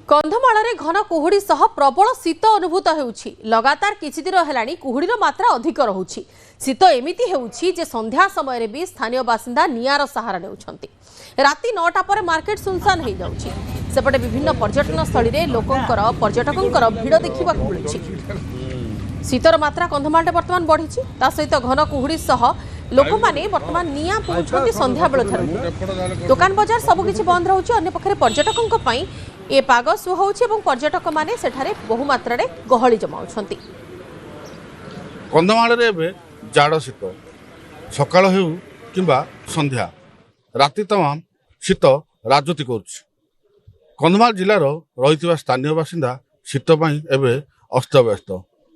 कंधमाल घन कुहुड़ी सह प्रबल शीत अनुभूत होउछि। लगातार किछि दिन हेलाणी कुहुड़ीर मात्रा अधिक रहुछि। शीत एमिति हेउछि जे संध्या समय भी स्थानीय बासिंदा निआर सहारा नेउछंती। राति 9टा पर मार्केट सुनसान हो जाउछि। सेपटे विभिन्न पर्यटन स्थली रे पर्यटकंकर भिड़ देखा मिलुछि। शीतर मात्रा कंधमाल वर्तमान बढ़ी ता सहित घन कुहुड़ी सह लोक मैंने वर्तमान निया पहुंचती संध्या बेलू। दुकान बजार सबकिछि बंद रहुछि। अन्य पक्षरे पर्यटकों ए पाग सुहाउछि एवं पर्यटक माने सेठारे बहु मात्रा रे गहली जमाउछंती। कंधमाल रे एबे जाड़ शीत सकाळ हेउ किंबा संध्या राति तमाम शीत राजती करुछि। कंधमाल जिलार रहितबा स्थानीय बासिंदा शीत पई एबे अस्तव्यस्त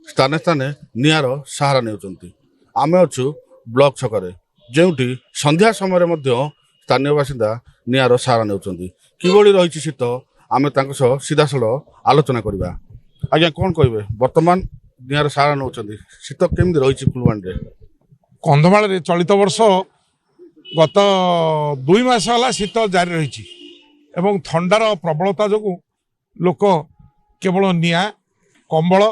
स्थाने स्थाने नियार सहारा नेउछंती। आमे अछु ब्लॉक छकरे जेउठी संध्या समय मध्य स्थानीय बासिंदा नियार सहारा नेउछंती। किभଳି रहिछि शीत आमे तांको सह सीधासल आलोचना करबा। आज्ञा कोन कहबे वर्तमान नियार सहारा नेउछंती शीत केमि रहिछि फुलवाणी रे? कंधमाल रे चलित वर्ष गत 2 मास होला शीत जारी रहिछि एवं ठंडार प्रबलता जोगु लोक केवल निया कंबल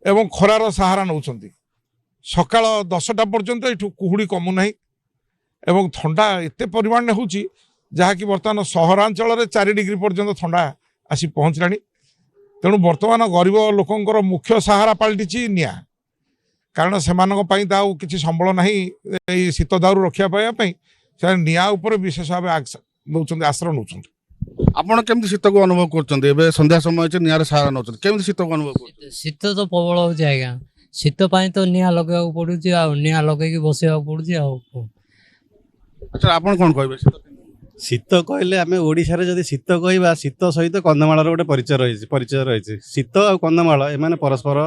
एवं खरार सहारा नौछंती। सकाळ 10टा पर्यंत एठू कुहुड़ी कमु नाही एवं ठंडा एते परिमाण होउछि जहाँकि बर्तमान सहरांचल 4 डिग्री पर्यंत ठंडा आसी पहुँचलानी। तेणु बर्तमान गरीब लोकंकर मुख्य सहारा पलटिछि निया। कारण सेमानक पई ताऊ किछि संबल नाही ए शीत दाउरु रखिया पाया पई से निया ऊपर विशेष भाव नौछंती आश्रय नौछंती। आपण केमति शीत को अनुभव करछंती? एबे संध्या समय छ नियार सहारा नौछंती केमति शीत को अनुभव करछंती? शीत तो प्रबल हो जाएगा। शीत पाई तो निया लगेବାକୁ पडुची आ निया लगेकी बसेବାକୁ पडुची आ। अच्छा आपण कोन कहबे शीत कहले आमे ओडिसा रे जदी शीत कहबा शीत सहित कंधमाल गोटे परिचय रही शीत आ कंधमाल एमाने परस्पर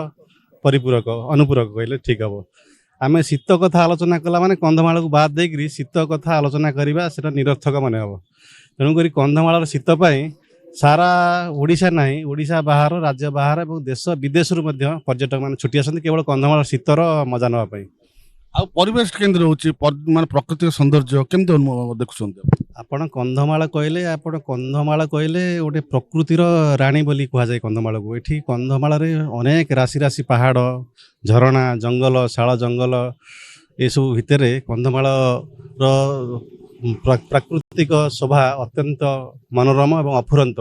परिपूरक अनुपूरक कहले ठीक हम। आमे शीत कथा आलोचना कला माने कंधमाल को बाद देकरी शीत कथा आलोचना करबा सेटा निरर्थक माने हम। तेणुक कंधमाल शीत पाई सारा ओडिशा नहीं ओडिशा बाहर राज्य बाहर और देश विदेश पर्यटक मान छुट्टी आसती केवल कंधमाल शीतर मजा ना पाई। आ परिवेश केंद्र होची माने प्राकृतिक सौंदर्य केमते देखुछंती? आपण कंधमाल कहले गोटे प्रकृतिर राणी बोली कह जाए कंधमाल को। एठी कंधमाल रे अनेक राशि राशि पहाड़ झरणा जंगल शाल जंगल ये सब भितर कंधमाल प्राकृतिक शोभा अत्यंत मनोरम और अफुरंत।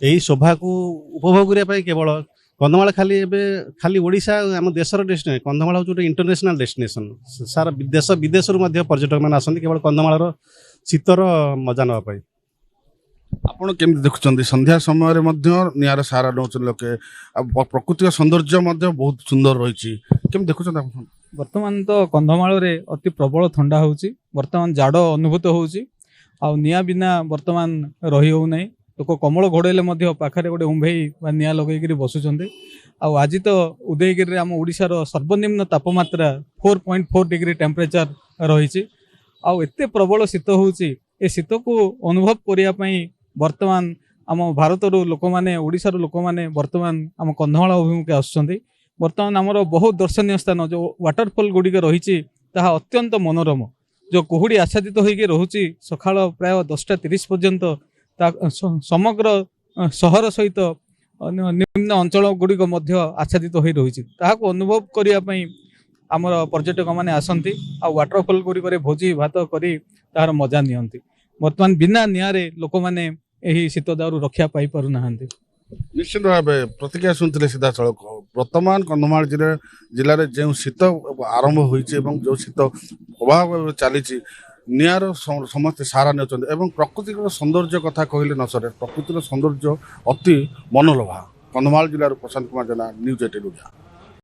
यही शोभा को उपभोग करने केवल कंधमाल खाली ओडिशा आम देशर डेस्टिनेशन कंधमाल हूँ गोटे इंटरनेशनल डेस्टिनेशन। सारा देश विदेश पर्यटक मैंने आसती केवल कंधमाल शीतर मजा ना पाई। आपण केमति देखुछंती संध्या समय रे मध्य नियार सहारा नौछन लोके प्राकृतिक सौंदर्य मध्य बहुत सुंदर रहिछि केमति देखुछंती आपण? वर्तमान तो कंधमाल रे अति प्रबल ठंडा होउछि। वर्तमान जाड़ अनुभूत होउछि आ निया बिना वर्तमान रही हो नै। लोक कमल घोड़ेले मध्य पाखरे गोटे उंभेई बा निया लगेकरी बसुचंती। आ आज तो उदयगिरी रे आम ओडिशार सर्वनिम्न तापमात्रा 4.4 डिग्री टेम्परेचर रही। आ एते प्रबल शीत होउछि ए शीत को अनुभव करिया पई वर्तमान आम भारतर लोक माने ओडिशार लोक माने वर्तमान आम कंधमाल अभिमुखे आसुचंती। वर्तमान आमर बहुत दर्शनीय स्थान जो वाटरफॉल गुड़िक रही अत्यंत मनोरम जो कुहुड़ी आच्छादित होइके रहुछि सकाळ प्राय 10:30 पर्यंत समग्र सहर सहित निम्न अंचल गुड़िक आच्छादित हो रही ताहाको अनुभव करिया पई आमर पर्यटक माने आसंती आ वाटरफॉल गुड़िक भोजी भात करी तार मजा नियंती। वर्तमान बिना नियारे लोक माने एही शीत दाउरु रक्षा पाई पारु नाहंती। निश्चित भाव प्रतिक्रिया शुणुले सीधा सड़क वर्तमान कंधमाल जिले में जो शीत आरंभ होती जो शीत प्रभाव चली नियार समस्त सहारा ने प्रकृतिक सौंदर्य कथा कहले न सरे प्रकृतिर सौंदर्य अति मनोलोभा। कंधमाल जिलार प्रशांत कुमार जेना, न्यूज 18 ओडिया।